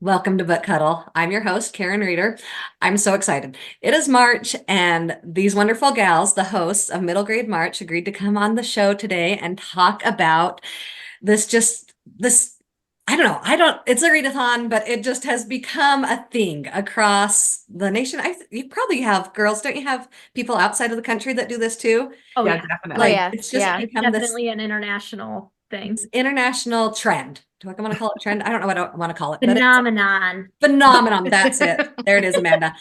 Welcome to Book Huddle. I'm your host, Karen Reeder. I'm so excited. It is March, and these wonderful gals, the hosts of Middle Grade March, agreed to come on the show today and talk about this. It's a readathon, but it just has become a thing across the nation. You probably have girls, don't you have people outside of the country that do this too? Oh Yeah, yeah. definitely. Oh Like yeah. it's just Yeah. It's become this definitely an international thing. international trend. Do I want to call it trend? I don't know what I want to call it, but it's Phenomenon. phenomenon. That's it. There it is, Amanda.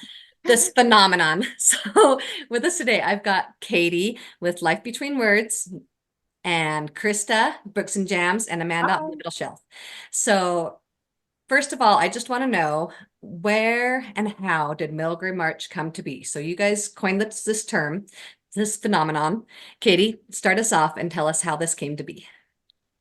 This phenomenon. So with us today, I've got Katie with Life Between Words and Krista, Books and Jams, and Amanda on the middle shelf. So first of all, I just want to know where and how did Middle Grade March come to be? So you guys coined this term, this phenomenon. Katie, start us off and tell us how this came to be.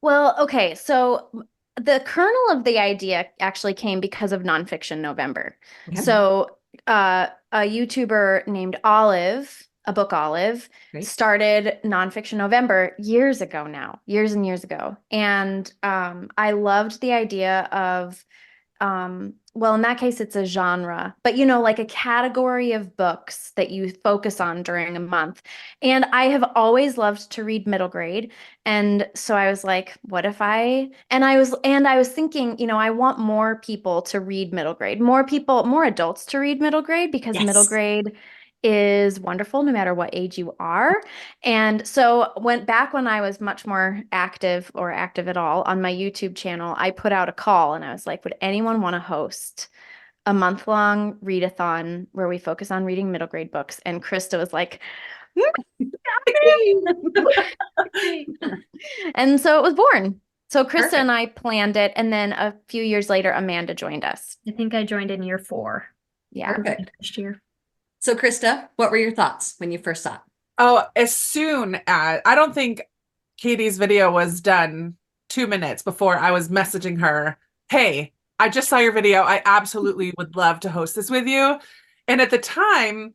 Well, okay, so the kernel of the idea actually came because of Nonfiction November. Okay. So a YouTuber named Olive, a book Olive, Great. started Nonfiction November years ago now, years and years ago. And I loved the idea of well, in that case, it's a genre, but like a category of books that you focus on during a month. And I have always loved to read middle grade. And so I was like, what if I was thinking, I want more people to read middle grade, more adults to read middle grade because middle Yes. grade is wonderful no matter what age you are. And so when I was much more active or active at all on my YouTube channel, I put out a call and I was like, would anyone want to host a month-long readathon where we focus on reading middle grade books? And Krista was like, and so it was born. So Krista Perfect. and I planned it, and then a few years later, Amanda joined us. I think I joined in year 4. Yeah. Perfect. Last year. So Krista, what were your thoughts when you first saw it? Oh, as soon as I don't think Katie's video was done 2 minutes before I was messaging her, hey, I just saw your video. I absolutely would love to host this with you. And at the time,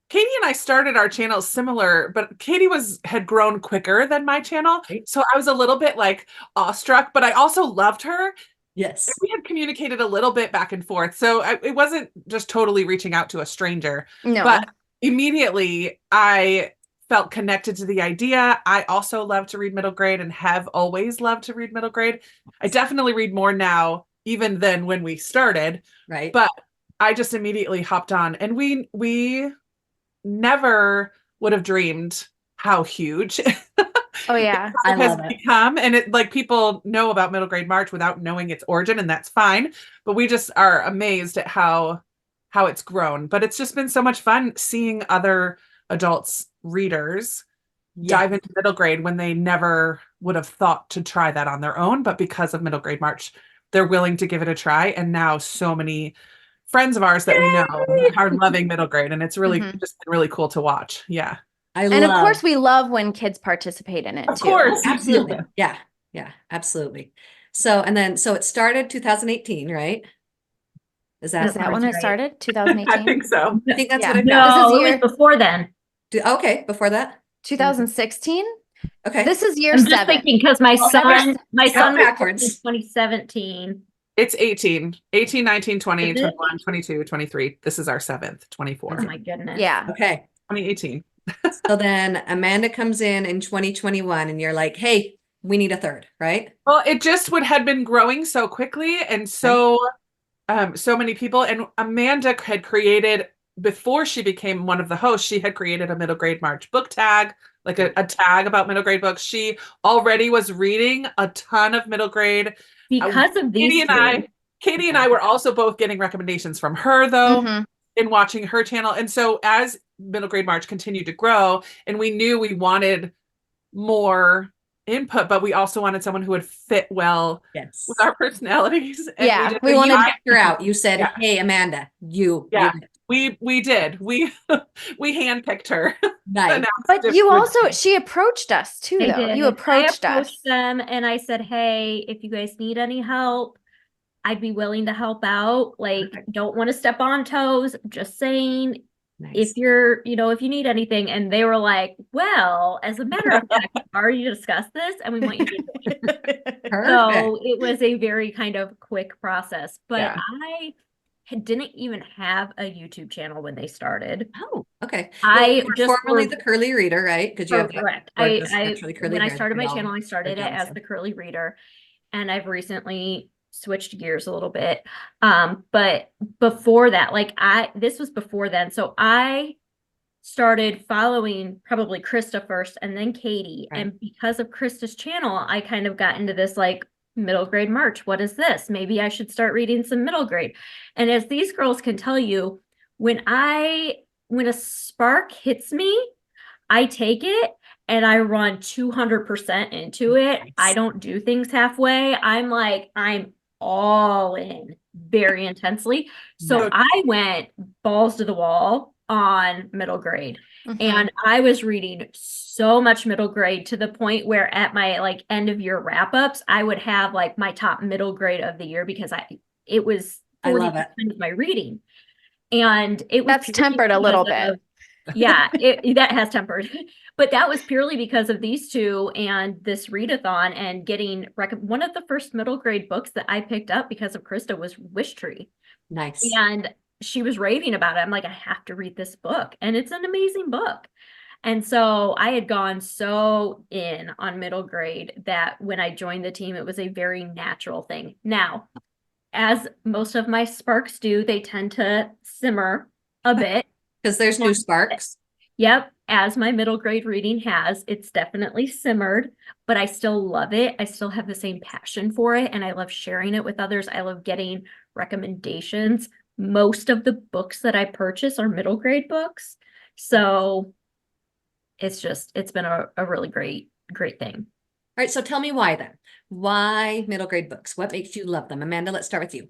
Katie and I started our channels similar, but Katie had grown quicker than my channel. Right. So I was a little bit like awestruck, but I also loved her. Yes. We had communicated a little bit back and forth. So it wasn't just totally reaching out to a stranger. No. But immediately I felt connected to the idea. I also love to read middle grade and have always loved to read middle grade. I definitely read more now, even than when we started. Right. But I just immediately hopped on, and we never would have dreamed how huge Oh yeah. I it has love it. become. And it, like, people know about Middle Grade March without knowing its origin, and that's fine. But we just are amazed at how it's grown. But it's just been so much fun seeing other adults readers dive into middle grade when they never would have thought to try that on their own. But because of Middle Grade March, they're willing to give it a try. And now so many friends of ours that we know are loving middle grade, and it's really just been really cool to watch. Yeah. And of course, we love when kids participate in it too. Of course. Absolutely. Yeah. Yeah, absolutely. So it started 2018, right? Is that when it right? started? 2018? I think so. I think that's Yeah. what I've got. No, This is it year was before then. Okay, before that? 2016? Okay. This is year I'm just 7. thinking because my son was backwards. in 2017. It's 18, 19, 20, Is it? 21, 22, 23. This is our 7th, 24. Oh my goodness. Yeah. Okay. 2018. So then Amanda comes in 2021 and you're like, hey, we need a third, right? Well, it just had been growing so quickly, and so many people. And Amanda had created, before she became one of the hosts, she had created a Middle Grade March book tag, like a tag about middle grade books. She already was reading a ton of middle grade. Because of these Katie and I were also both getting recommendations from her, though, Mhm. in watching her channel. And so as Middle Grade March continued to grow, and we knew we wanted more input, but we also wanted someone who would fit well with our personalities. And Yeah, we wanted to check her out. You said, hey, Amanda, you. We did. We handpicked her. Nice. But she approached us too, though. You approached us. them and I said, hey, if you guys need any help, I'd be willing to help out. Like, don't want to step on toes. Just saying, if Nice. you're, if you need anything. And they were like, well, as a matter of fact, we've already discussed this and we want you to do it. Perfect. So it was a very kind of quick process, but Yeah. I didn't even have a YouTube channel when they started. Oh, okay. I You were just formerly were the curly reader, right? Because you have that correct. gorgeous, I naturally curly when I hair that started we my all channel, I are started it jealous as of. the curly reader, and I've recently switched gears a little bit. But before that, this was before then. So I started following probably Krista first and then Katie. Right. And because of Krista's channel, I kind of got into this like middle grade March. What is this? Maybe I should start reading some middle grade. And as these girls can tell you, when a spark hits me, I take it and I run 200% into it. Nice. I don't do things halfway. I'm all in very intensely. So Nice. I went balls to the wall on middle grade. And I was reading so much middle grade to the point where at my like end of year wrap ups, I would have like my top middle grade of the year because it was I love it. 40% of my reading. And it was That's purely tempered a little because bit. yeah, that has tempered. But that was purely because of these two and this readathon and getting one of the first middle grade books that I picked up because of Krista was Wish Tree. Nice. And she was raving about it. I'm like, I have to read this book. And it's an amazing book. And so I had gone so in on middle grade that when I joined the team, it was a very natural thing. Now, as most of my sparks do, they tend to simmer a bit. Because there's new sparks. Yep, as my middle grade reading has, it's definitely simmered, but I still love it. I still have the same passion for it, and I love sharing it with others. I love getting recommendations. Most of the books that I purchase are middle grade books. So it's been a really great thing. All right, so tell me why then. Why middle grade books? What makes you love them? Amanda, let's start with you.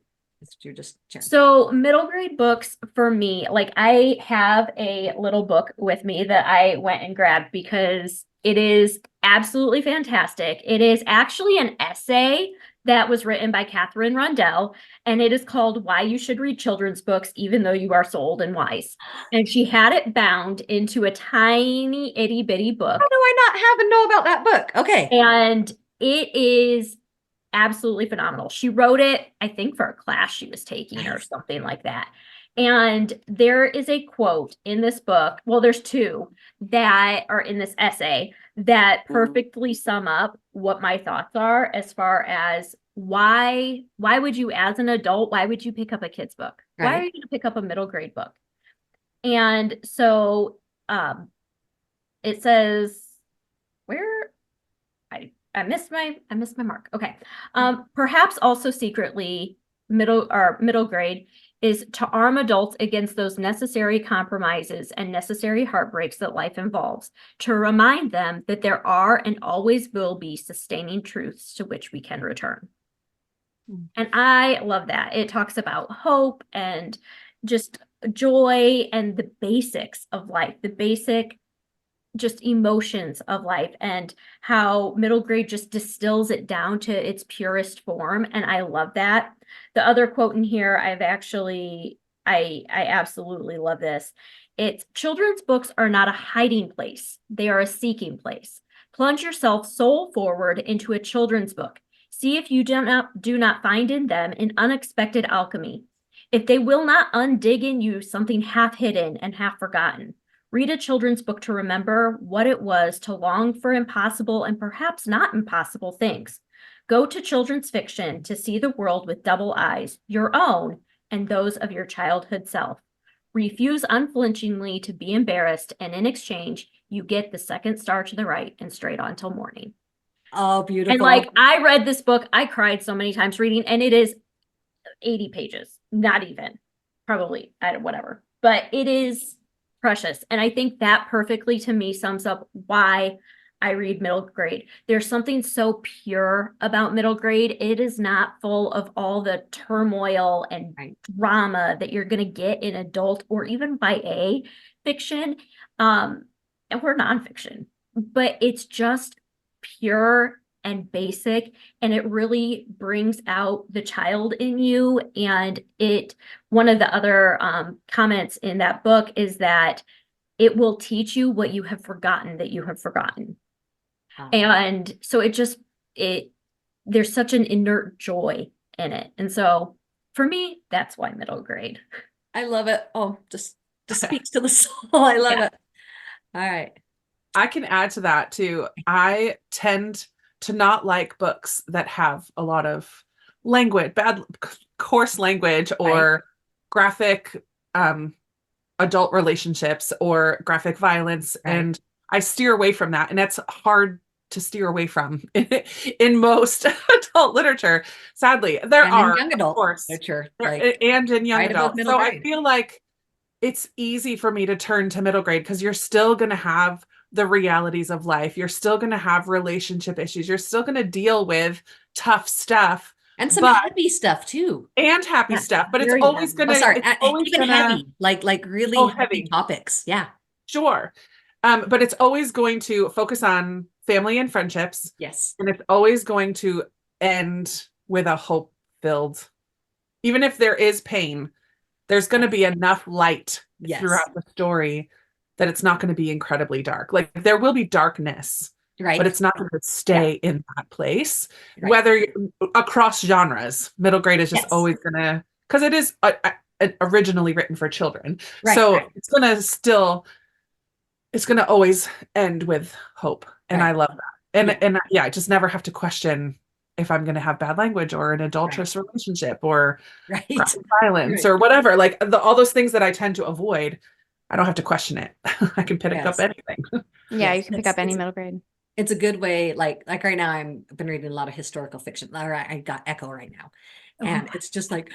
You're just sharing. So middle grade books for me, like I have a little book with me that I went and grabbed because it is absolutely fantastic. It is actually an essay that was written by Catherine Rundell, and it is called Why You Should Read Children's Books Even Though You Are So Old and Wise. And she had it bound into a tiny itty bitty book. How do I not have and know about that book? Okay. And it is absolutely phenomenal. She wrote it, I think, for a class she was taking or something like that. And there is a quote in this book. Well, there's two that are in this essay that perfectly sum up what my thoughts are as far as why would you, as an adult, why would you pick up a kid's book? Why are Right. you going to pick up a middle grade book? And so it says, where I missed my mark. Okay. Perhaps also secretly middle grade is to arm adults against those necessary compromises and necessary heartbreaks that life involves, to remind them that there are and always will be sustaining truths to which we can return. And I love that. It talks about hope and just joy and the basics of life, the basic just emotions of life, and how middle grade just distills it down to its purest form. And I love that. The other quote in here, I absolutely love this. It's children's books are not a hiding place. They are a seeking place. Plunge yourself soul forward into a children's book. See if you do not find in them an unexpected alchemy. If they will not undig in you something half hidden and half forgotten. Read a children's book to remember what it was to long for impossible and perhaps not impossible things. Go to children's fiction to see the world with double eyes, your own and those of your childhood self. Refuse unflinchingly to be embarrassed, and in exchange, you get the second star to the right and straight on till morning. Oh, beautiful. And like, I read this book, I cried so many times reading, and it is 80 pages, not even, probably, whatever, but it is precious. And I think that perfectly to me sums up why I read middle grade. There's something so pure about middle grade. It is not full of all the turmoil and drama that you're going to get in adult or even YA fiction, or nonfiction, but it's just pure and basic, and it really brings out the child in you. And one of the other comments in that book is that it will teach you what you have forgotten that you have forgotten. And so there's such an inert joy in it. And so for me, that's why middle grade. I love it. Oh, just speaks to the soul. I love it. All right. I can add to that too. I tend to not like books that have a lot of language, bad, coarse language, or graphic adult relationships or graphic violence. Right. And I steer away from that. And that's hard to steer away from in most adult literature. Sadly, there And are, in young adult of course, literature, and in young right above adult. middle So grade. I feel like it's easy for me to turn to middle grade because you're still going to have the realities of life. You're still going to have relationship issues. You're still going to deal with tough stuff And some but- happy stuff too. and happy Yeah, stuff, but it's very always happy. going to, Oh, sorry, it's always even gonna, heavy, like really Oh, heavy heavy. topics. Yeah. Sure. But it's always going to focus on family and friendships. Yes. And it's always going to end with a hope-filled, even if there is pain, there's going to be enough light Yes. throughout the story that it's not going to be incredibly dark. Like there will be darkness, Right. but it's not going to stay in that place. Right. Whether across genres, middle grade is just Yes. always going to, because it is originally written for children. Right, So right. it's going to still, it's going to always end with hope. And Right. I love that. And yeah, I just never have to question if I'm going to have bad language or an adulterous relationship or Right. graphic violence Right. or whatever. Like all those things that I tend to avoid, I don't have to question it. I can pick Yes. up anything. Yeah, Yes, you can pick up any middle grade. It's a good way. Like right now, I've been reading a lot of historical fiction. All right, I got Echo right now. And it's just like,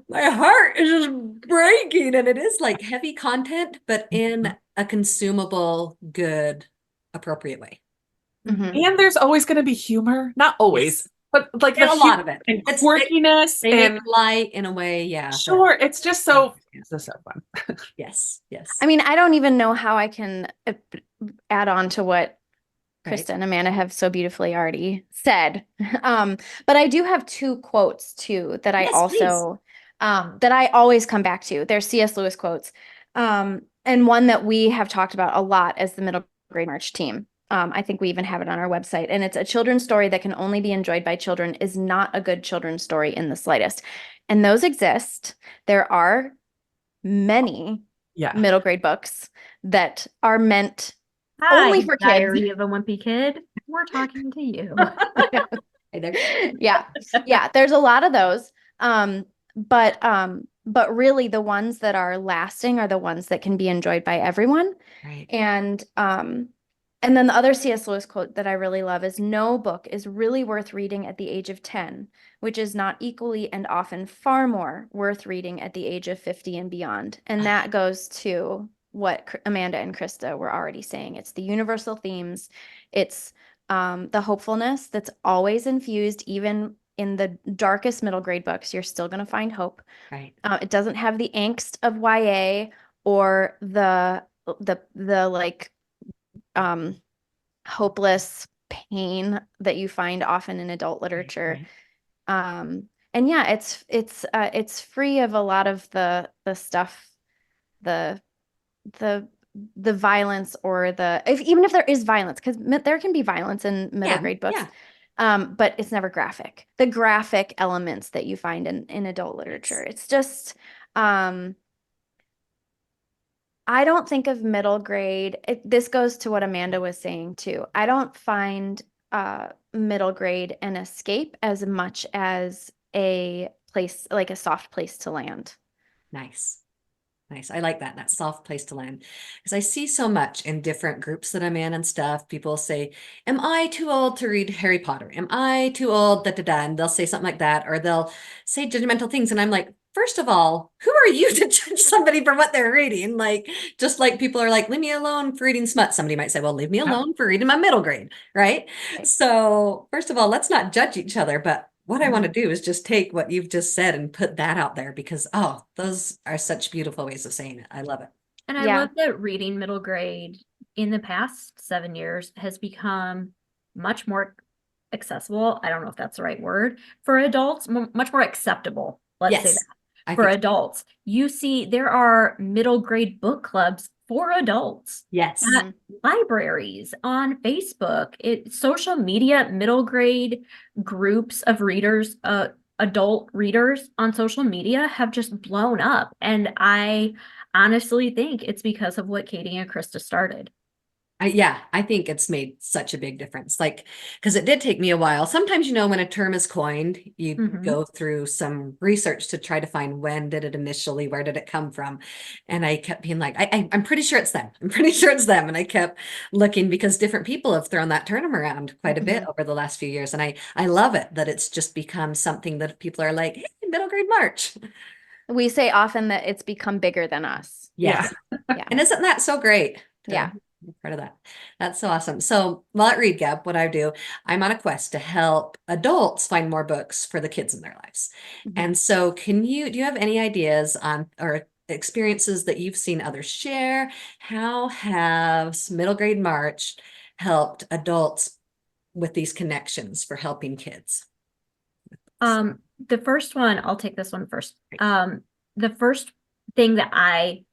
my heart is just breaking. And it is like heavy content, but in a consumable, good, appropriate way. Mhm. And there's always going to be humor. Not always, Yes. but like And the a lot of it. and It's- quirkiness They make and it light in a way. Yeah. sure, it's just so it's just so fun. Yes. Yes. I mean, I don't even know how I can add on to what Right. Krista and Amanda have so beautifully already said. But I do have two quotes too that I Yes, also that I always come back to. They're C.S. Lewis quotes. And one that we have talked about a lot as the middle grade March team. I think we even have it on our website. And it's a children's story that can only be enjoyed by children is not a good children's story in the slightest. And those exist. There are many Yeah. middle grade books that are meant Hi, only for kids. Diary of a Wimpy Kid. We're talking to you. Hey there. Yeah, there's a lot of those. But really the ones that are lasting are the ones that can be enjoyed by everyone. Right. And then the other C.S. Lewis quote that I really love is no book is really worth reading at the age of 10, which is not equally and often far more worth reading at the age of 50 and beyond. And that goes to what Amanda and Krista were already saying. It's the universal themes. It's the hopefulness that's always infused, even in the darkest middle grade books, you're still going to find hope. Right. It doesn't have the angst of YA or the like hopeless pain that you find often in adult literature. Right. And yeah, it's free of a lot of the stuff, the violence or even if there is violence, because there can be violence in middle grade books. Yeah. But it's never graphic. The graphic elements that you find in adult literature. It's just I don't think of middle grade. This goes to what Amanda was saying too. I don't find middle grade an escape as much as a place, like a soft place to land. Nice. Nice. I like that soft place to land. Because I see so much in different groups that I'm in and stuff. People say, am I too old to read Harry Potter? Am I too old? Da, da, da. And they'll say something like that, or they'll say judgmental things. And I'm like, first of all, who are you to judge somebody for what they're reading? Like, just like people are like, leave me alone for reading smut. Somebody might say, well, leave me alone for reading my middle grade. Right. So first of all, let's not judge each other. But what I want to do is just take what you've just said and put that out there because, oh, those are such beautiful ways of saying it. I love it. And I love that reading middle grade in the past 7 years has become much more accessible. I don't know if that's the right word for adults, much more acceptable. Let's say Yes, that I for think, adults. You see, there are middle grade book clubs for adults yes. at libraries, on Facebook, social media, middle grade groups of readers, adult readers on social media have just blown up. And I honestly think it's because of what Katie and Krista started. Yeah, I think it's made such a big difference. Like, because it did take me a while. Sometimes, when a term is coined, you Mhm. go through some research to try to find when did it initially, where did it come from? And I kept being like, I'm pretty sure it's them. I'm pretty sure it's them. And I kept looking because different people have thrown that term around quite a bit over the last few years. And I love it that it's just become something that people are like, hey, middle grade March. We say often that it's become bigger than us. Yes. Yeah. And isn't that so great? Yeah. Be part of that. That's so awesome. So while at Read Gap, what I do, I'm on a quest to help adults find more books for the kids in their lives. Mhm. And so do you have any ideas on or experiences that you've seen others share? How has Middle Grade March helped adults with these connections for helping kids? The first one, I'll take this one first. The first thing that I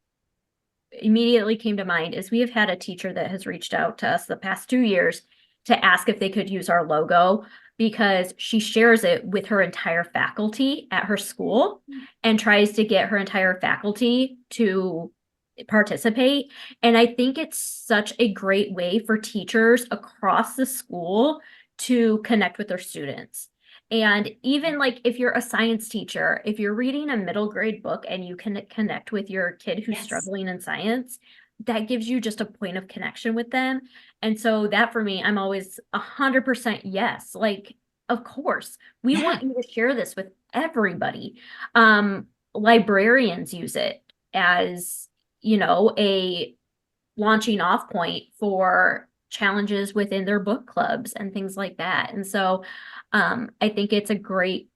immediately came to mind is we have had a teacher that has reached out to us the past 2 years to ask if they could use our logo because she shares it with her entire faculty at her school and tries to get her entire faculty to participate. And I think it's such a great way for teachers across the school to connect with their students. And even like if you're a science teacher, if you're reading a middle grade book and you can connect with your kid who's Yes. struggling in science, that gives you just a point of connection with them. And so that for me, I'm always 100% yes. Like, of course, we want you to share this with everybody. Librarians use it as, a launching off point for challenges within their book clubs and things like that. And so I think it's a great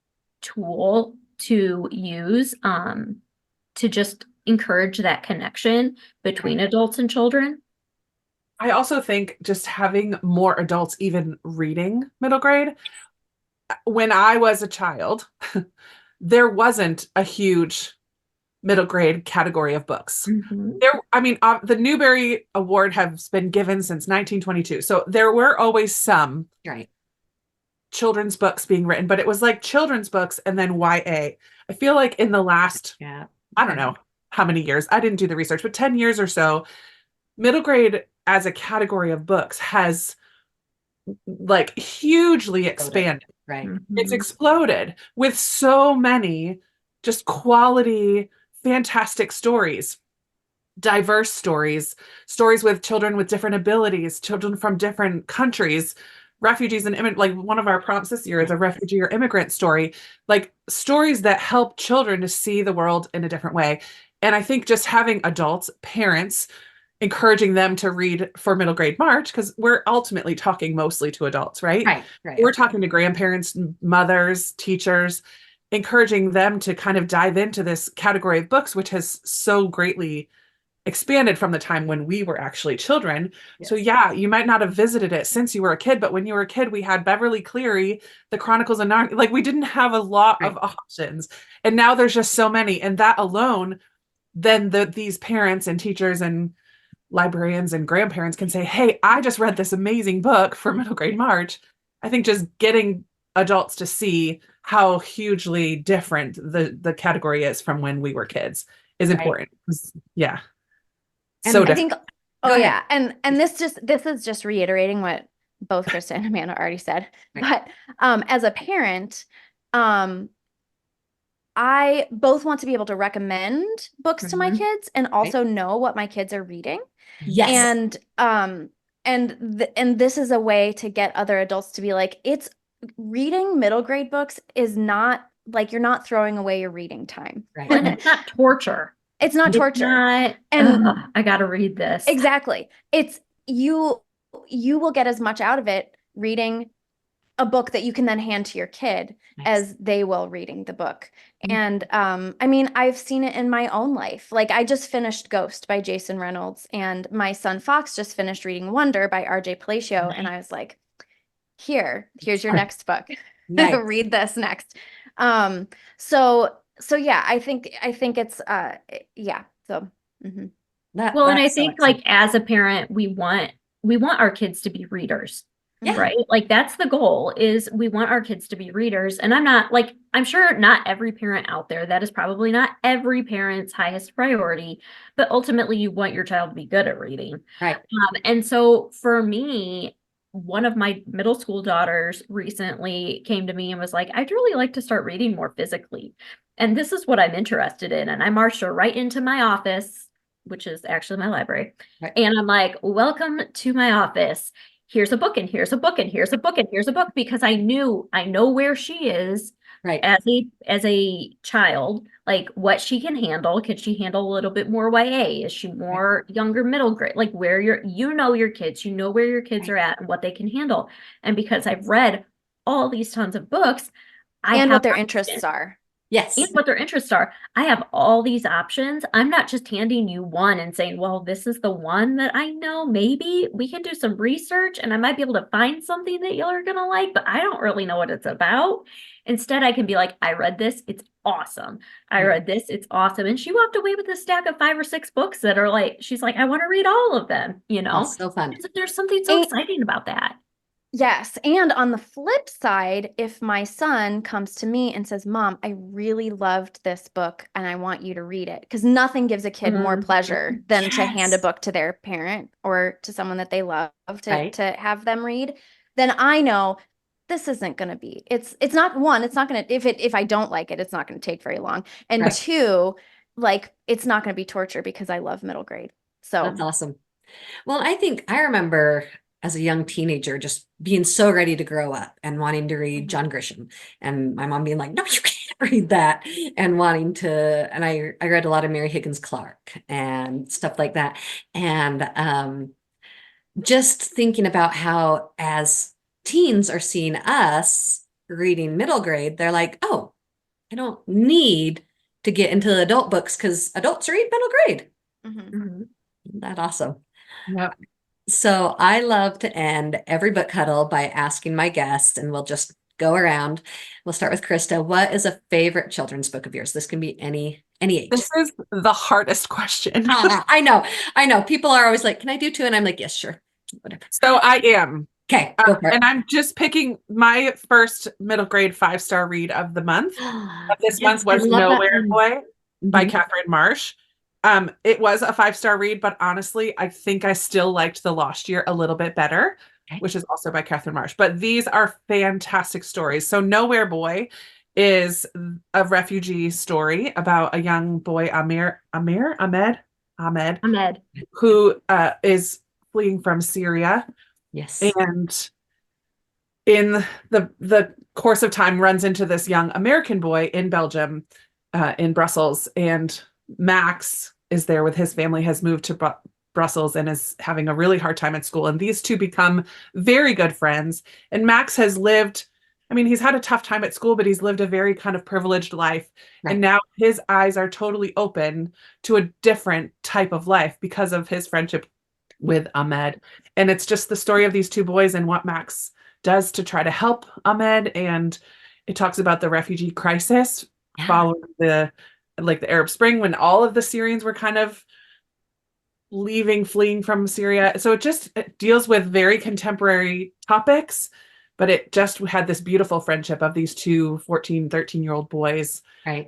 tool to use to just encourage that connection between adults and children. I also think just having more adults even reading middle grade. When I was a child, there wasn't a huge middle grade category of books. Mhm. The Newbery Award has been given since 1922. So there were always some Right. children's books being written, but it was like children's books and then YA. I feel like in the last, Yeah. I don't know how many years, I didn't do the research, but 10 years or so, middle grade as a category of books has like hugely expanded. Right. It's Mhm. exploded with so many just quality, fantastic stories, diverse stories, stories with children with different abilities, children from different countries, refugees and immigrants. Like one of our prompts this year is a refugee or immigrant story, like stories that help children to see the world in a different way. And I think just having adults, parents, encouraging them to read for middle grade March, because we're ultimately talking mostly to adults, right? Right. We're talking to grandparents, mothers, teachers, encouraging them to kind of dive into this category of books, which has so greatly expanded from the time when we were actually children. Yes. So yeah, you might not have visited it since you were a kid, but when you were a kid, we had Beverly Cleary, the Chronicles of Narnia. Like we didn't have a lot of options. And now there's just so many. And that alone, then these parents and teachers and librarians and grandparents can say, hey, I just read this amazing book for middle grade March. I think just getting adults to see how hugely different the category is from when we were kids is important. Yeah. And So I different. think, Go oh ahead. yeah. And this is just reiterating what both Krista and Amanda already said. Right. But as a parent, I both want to be able to recommend books to my Mhm. kids and also know what my kids are reading. Yes. And this is a way to get other adults to be like, it's reading middle grade books is not like you're not throwing away your reading time. Right. And it's not torture. It's not It's torture. not, And I gotta read this. exactly. It's you will get as much out of it reading a book that you can then hand to your kid Nice. as they will reading the book. Mhm. And I mean, I've seen it in my own life. Like I just finished Ghost by Jason Reynolds, and my son Fox just finished reading Wonder by RJ Palacio. And I was like, here's your Sure. next book. Nice. Read this next. So yeah, I think it's yeah. So mhm. Well, and I That's so think exciting. like as a parent, we want our kids to be readers. Yeah. Right? Like that's the goal is we want our kids to be readers. And I'm not like, I'm sure not every parent out there, that is probably not every parent's highest priority, but ultimately you want your child to be good at reading. Right. And so for me, one of my middle school daughters recently came to me and was like, I'd really like to start reading more physically. And this is what I'm interested in. And I marched her right into my office, which is actually my library. Right. And I'm like, welcome to my office. Here's a book and here's a book and here's a book and here's a book, because I know where she is Right. as a child, like what she can handle. Can she handle a little bit more YA? Is she more younger middle grade? Like where your kids, where your kids are at and what they can handle. And because I've read all these tons of books, I And have what their options. interests are. Yes. And what their interests are. I have all these options. I'm not just handing you one and saying, well, this is the one that I know. Maybe we can do some research and I might be able to find something that you're going to like, but I don't really know what it's about. Instead, I can be like, I read this. It's awesome. I read this. It's awesome. And she walked away with a stack of 5 or 6 books that are like, she's like, I want to read all of them, Oh, so fun. There's something so And- exciting about that. Yes. And on the flip side, if my son comes to me and says, Mom, I really loved this book and I want you to read it, because nothing gives a kid more pleasure than to hand a Yes. book to their parent or to someone that they love Right. to have them read, then I know this isn't going to be, it's not one, it's not going to, if I don't like it, it's not going to take very long. And Right. 2, like, it's not going to be torture because I love middle grade. So That's awesome. Well, I remember as a young teenager just being so ready to grow up and wanting to read John Grisham, and my mom being like, no, you can't read that, and wanting to, and I read a lot of Mary Higgins Clark and stuff like that. And just thinking about how as teens are seeing us reading middle grade, they're like, oh, I don't need to get into adult books because adults read middle grade. mhm. Isn't that awesome? Yep. So I love to end every book huddle by asking my guest, and we'll just go around. We'll start with Krista. What is a favorite children's book of yours? This can be any age. This is the hardest question. I know. People are always like, "Can I do 2?" And I'm like, "Yes, sure, whatever." So I am. Okay, go for it. And I'm just picking my first middle grade 5-star read of the month. This month was Nowhere Boy by Mhm. Catherine Marsh. It was a 5-star read, but honestly, I think I still liked The Lost Year a little bit better, Okay. which is also by Catherine Marsh. But these are fantastic stories. So Nowhere Boy is a refugee story about a young boy, Ahmed, who is fleeing from Syria, Yes. and in the course of time runs into this young American boy in Belgium, in Brussels, and Max is there with his family, has moved to Brussels and is having a really hard time at school. And these two become very good friends. And Max has lived, I mean, he's had a tough time at school, but he's lived a very kind of privileged life. Right. And now his eyes are totally open to a different type of life because of his friendship with Ahmed. And it's just the story of these 2 boys and what Max does to try to help Ahmed. And it talks about the refugee crisis following the Arab Spring, when all of the Syrians were kind of fleeing from Syria. So it deals with very contemporary topics, but it just had this beautiful friendship of these 2 14, 13-year-old boys Right.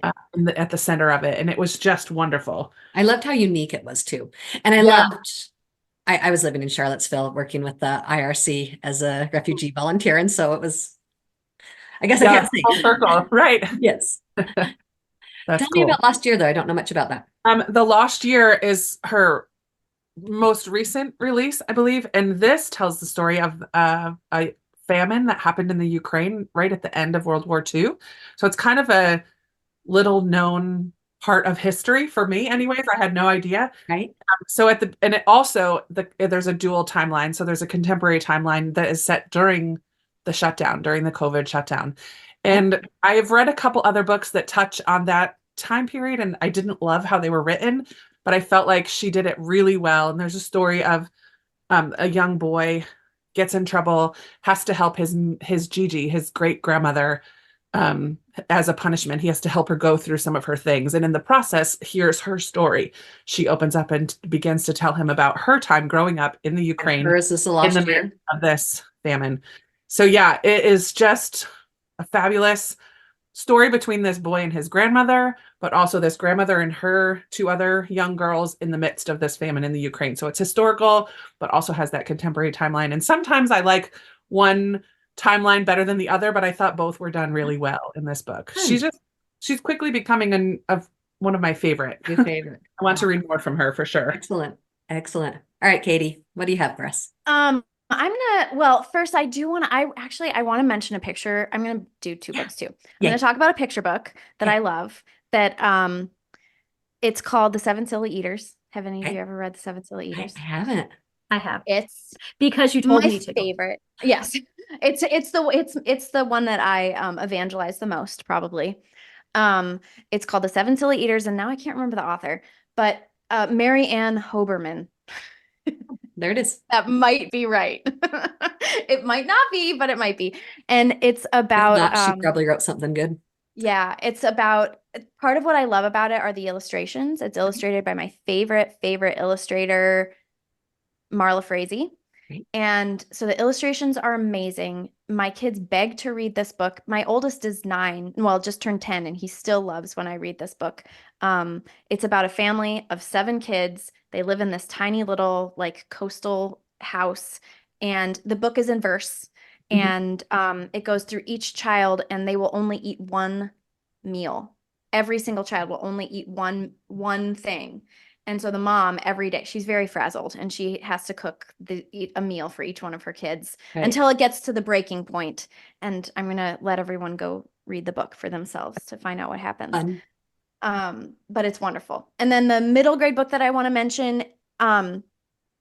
at the center of it. And it was just wonderful. I loved how unique it was too. And I Yeah. loved, I was living in Charlottesville working with the IRC as a refugee volunteer. And so it was, I guess I Yeah, can't say. full circle, right? Yes. That's Tell me cool. about Last Year, though. I don't know much about that. The Lost Year is her most recent release, I believe, and this tells the story of a famine that happened in the Ukraine right at the end of World War II. So it's kind of a little known part of history for me, anyways. I had no idea. Right. So it also there's a dual timeline. So there's a contemporary timeline that is set during the shutdown, during the COVID shutdown. And I have read a couple other books that touch on that time period, and I didn't love how they were written, but I felt like she did it really well. And there's a story of a young boy gets in trouble, has to help his Gigi, his great grandmother, as a punishment. He has to help her go through some of her things. And in the process, here's her story. She opens up and begins to tell him about her time growing up in the Ukraine Hers is the in lost the year. midst of this famine. So yeah, it is just a fabulous story between this boy and his grandmother, but also this grandmother and her two other young girls in the midst of this famine in the Ukraine. So it's historical, but also has that contemporary timeline. And sometimes I like one timeline better than the other, but I thought both were done really well in this book. She's quickly becoming one of my favorite. Your favorite. I want to read more from her for sure. Excellent. Excellent. All right, Katie, what do you have for us? Well, first I want to mention a picture. I'm gonna do two books too. I'm Yay. gonna talk about a picture book that I love that it's called The Seven Silly Eaters. Have any of you ever read The Seven Silly Eaters? I haven't. I have. It's Because you told my me to. favorite. Yes. It's the one that I evangelize the most, probably. It's called The Seven Silly Eaters, and now I can't remember the author, but Mary Ann Hoberman. There it is. That might be right. It might not be, but it might be. And it's If about not, she probably wrote something good. yeah, it's about part of what I love about it are the illustrations. It's illustrated by my favorite illustrator, Marla Frazee. Great. And so the illustrations are amazing. My kids beg to read this book. My oldest is 9, well, just turned 10, and he still loves when I read this book. It's about a family of 7 kids. They live in this tiny little like coastal house, and the book is in verse. And it goes through each child, and they will only eat one meal. Every single child will only eat one thing. And so the mom every day, she's very frazzled, and she has to eat a meal for each one of her kids until it gets to the breaking point. And I'm going to let everyone go read the book for themselves to find out what happens. But it's wonderful. And then the middle grade book that I want to mention, I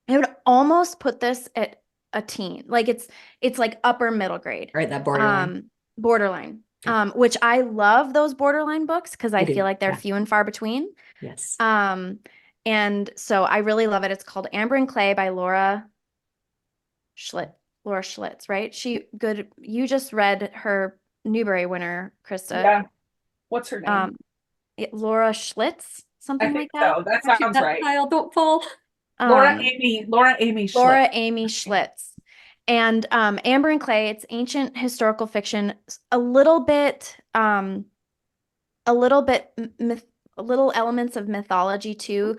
would almost put this at a teen. Like it's like upper middle grade. Right, that borderline. Borderline. Which I love those borderline books because I feel like they're Yeah. few and far between. Yes. And so I really love it. It's called Amber and Clay by Laura Schlitz, right? You just read her Newbery winner, Krista. Yeah. What's her name? Laura Schlitz, something I like think that. so. That sounds That right. pile don't fall. Laura Amy Schlitz. Laura Amy Schlitz. And Amber and Clay, it's ancient historical fiction, a little elements of mythology too.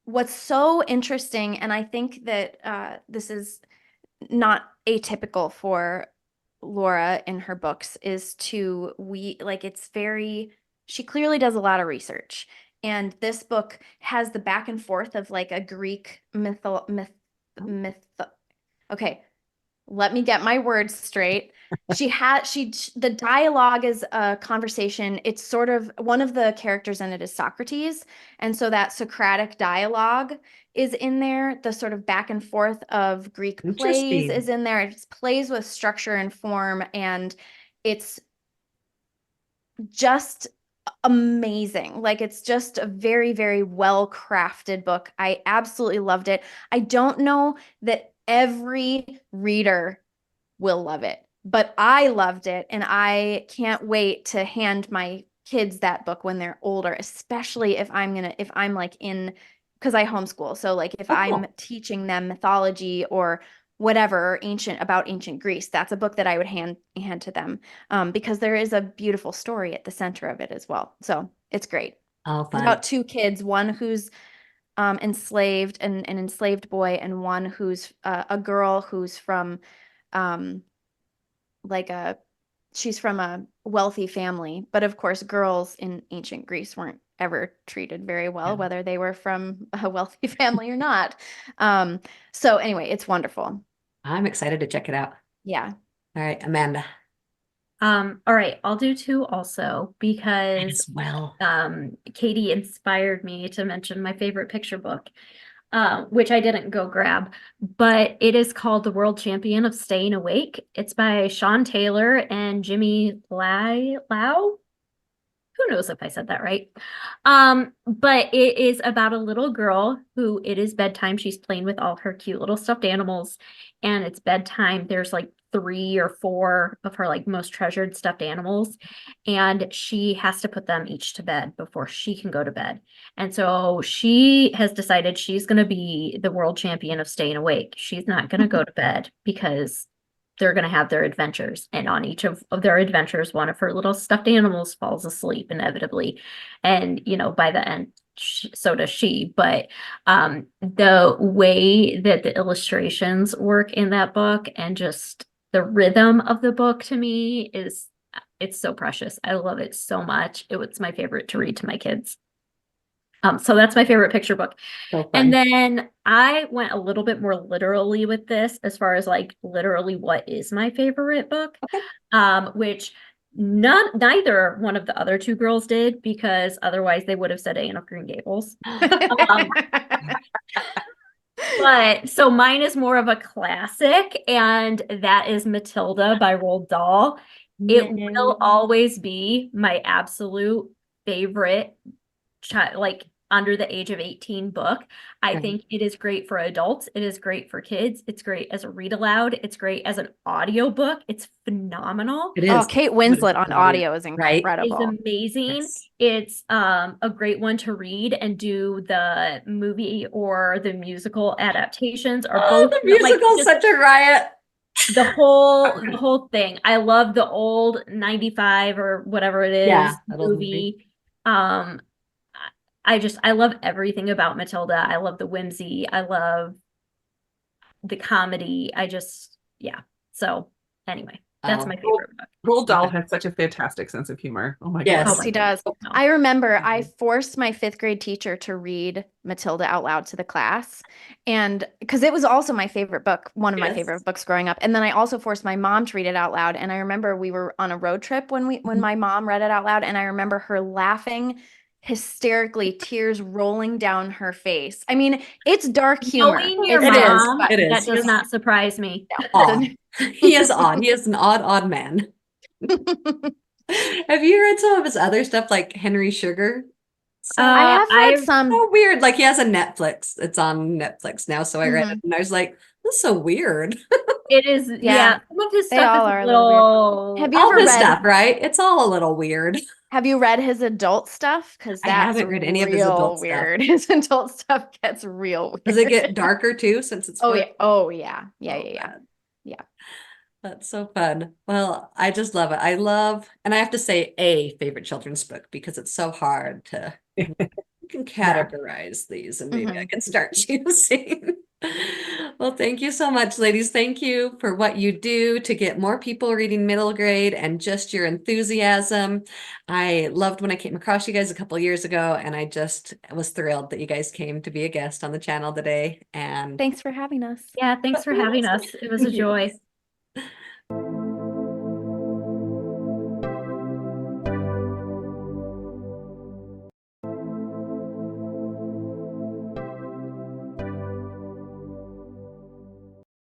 What's so interesting, and I think that this is not atypical for Laura in her books, is she clearly does a lot of research. And this book has the back and forth of like a Greek okay, let me get my words straight. The dialogue is a conversation. It's sort of one of the characters in it is Socrates. And so that Socratic dialogue is in there. The sort of back and forth of Greek plays is in there. It plays with structure and form, and it's just amazing. Like it's just a very, very well crafted book. I absolutely loved it. I don't know that every reader will love it, but I loved it, and I can't wait to hand my kids that book when they're older, especially if I'm like because I homeschool. So like if I'm teaching them mythology or whatever about ancient Greece, that's a book that I would hand to them, because there is a beautiful story at the center of it as well. So it's great. Oh, It's fun. about 2 kids, one who's enslaved, an enslaved boy, and one who's a girl who's from she's from a wealthy family. But of course, girls in ancient Greece weren't ever treated very well, whether they were from a wealthy family or not. So anyway, it's wonderful. I'm excited to check it out. Yeah. All right, Amanda. All right, I'll do 2 also because As well. Katie inspired me to mention my favorite picture book, which I didn't go grab, but it is called The World Champion of Staying Awake. It's by Sean Taylor and Jimmy Lau. Who knows if I said that right? But it is about a little girl who it is bedtime. She's playing with all her cute little stuffed animals, and it's bedtime, there's like 3 or 4 of her like most treasured stuffed animals, and she has to put them each to bed before she can go to bed. And so she has decided she's going to be the world champion of staying awake. She's not going to go to bed because they're going to have their adventures. And on each of their adventures, one of her little stuffed animals falls asleep inevitably. And, by the end, so does she. But the way that the illustrations work in that book and just the rhythm of the book to me it's so precious. I love it so much. It's my favorite to read to my kids. So that's my favorite picture book. So fun. And then I went a little bit more literally with this as far as like literally what is my favorite book, which neither one of the other 2 girls did, because otherwise they would have said Anne of Green Gables. But so mine is more of a classic, and that is Matilda by Roald Dahl. It will always be my absolute favorite like under the age of 18 book. I think it is great for adults. It is great for kids. It's great as a read aloud. It's great as an audio book. It's phenomenal. It is. Oh, Kate Winslet on audio is Right? incredible. It's amazing. Yes. It's a great one to read and do the movie or the musical adaptations or both. The musical's such a riot. The whole thing. I love the old 95 or whatever it is movie. I love everything about Matilda. I love the whimsy. I love the comedy. So anyway, that's my favorite book. Roald Dahl has such a fantastic sense of humor. Oh my Yes. God. Yes, he does. I remember I forced my 5th grade teacher to read Matilda out loud to the class. And because it was also my favorite book, one of my favorite books growing up. And then I also forced my mom to read it out loud. And I remember we were on a road trip when my mom read it out loud. And I remember her laughing hysterically, tears rolling down her face. I mean, it's dark humor. Knowing your It is. mom, It is. that does not surprise me. Odd. He is odd. He is an odd man. Have you read some of his other stuff, like Henry Sugar? I have read some. So weird. Like he has a Netflix. It's on Netflix now. So I read it and I was like, this is so weird. It is. Yeah. Some of his They stuff all is are a a little little. Have you All ever his read stuff, right? It's all a little weird. Have you read his adult stuff? Because I that's haven't read any of his real adult stuff. weird. His adult stuff gets real weird. Does it get darker too since it's Oh for- yeah. Oh yeah. Yeah. Oh, Yeah. Yeah. man. Yeah. That's so fun. Well, I just love it. And I have to say a favorite children's book because it's so hard to you can categorize these and maybe I can start choosing. Well, thank you so much, ladies. Thank you for what you do to get more people reading middle grade and just your enthusiasm. I loved when I came across you guys a couple years ago, and I just was thrilled that you guys came to be a guest on the channel today. And Thanks for having us. Yeah. Thanks for having us. It was a Thank you. joy.